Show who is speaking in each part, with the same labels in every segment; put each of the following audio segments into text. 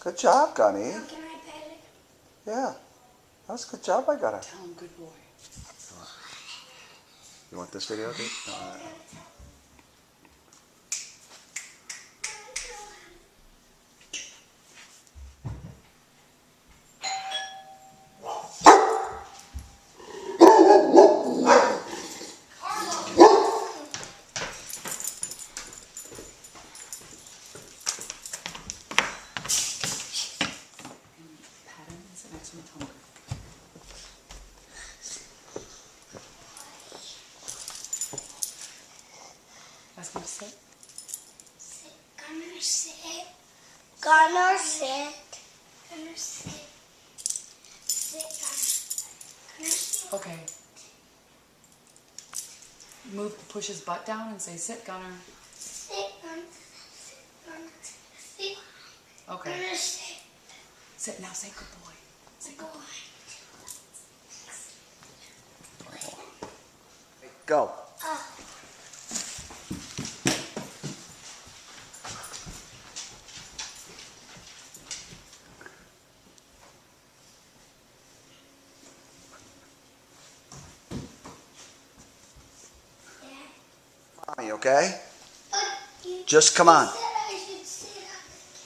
Speaker 1: Good job, Gunny.
Speaker 2: Now can I pet it?
Speaker 1: Yeah. That was a good job I got her.
Speaker 3: Tell him good boy.
Speaker 1: You want this video, dude?
Speaker 3: Pat him and sit next to him and tell him good boy. Ask him to sit.
Speaker 2: Sit. Gunner, sit. Gunner, sit. Gunner, sit. Sit, Gunner. Gunner, sit.
Speaker 3: Okay. Push his butt down and say, sit, Gunner.
Speaker 2: Sit, Gunner. Sit, Gunner. Sit.
Speaker 3: Okay.
Speaker 2: Gunner, sit.
Speaker 3: Sit now, say good boy. Say good boy.
Speaker 1: Go.
Speaker 2: Oh.
Speaker 1: Mommy, okay?
Speaker 2: You
Speaker 1: Just come on.
Speaker 2: said I should sit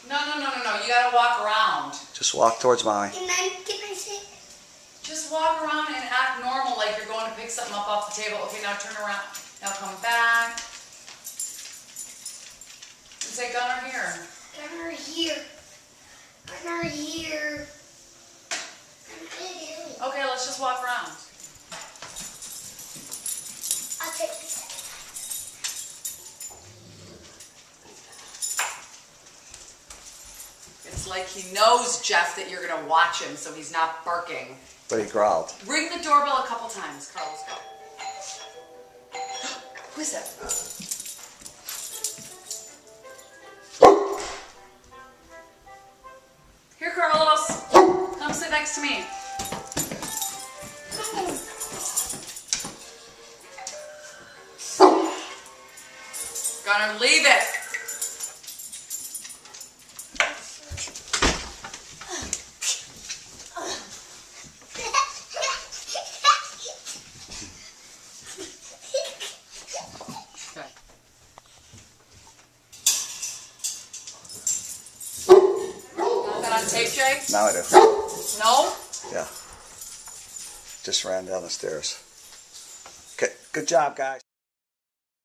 Speaker 3: No. You gotta walk around.
Speaker 1: Just walk towards Mommy.
Speaker 2: Can I sit?
Speaker 3: Just walk around and act normal like you're going to pick something up off the table. Okay, now turn around. Now come back. And say, Gunner, here.
Speaker 2: Gunner, here. Gunner, here. Gunner, here.
Speaker 3: Okay, let's just walk around.
Speaker 2: I'll take this.
Speaker 3: It's like he knows, Jeff, that you're going to watch him, so he's not barking.
Speaker 1: But he growled.
Speaker 3: Ring the doorbell a couple times. Carlos, go. Who is that? Here, Carlos. Come sit next to me. Gunner, leave it. Okay. Got that on tape, Jay?
Speaker 1: Now I do.
Speaker 3: No?
Speaker 1: Yeah. Just ran down the stairs. Okay. Good job, guys.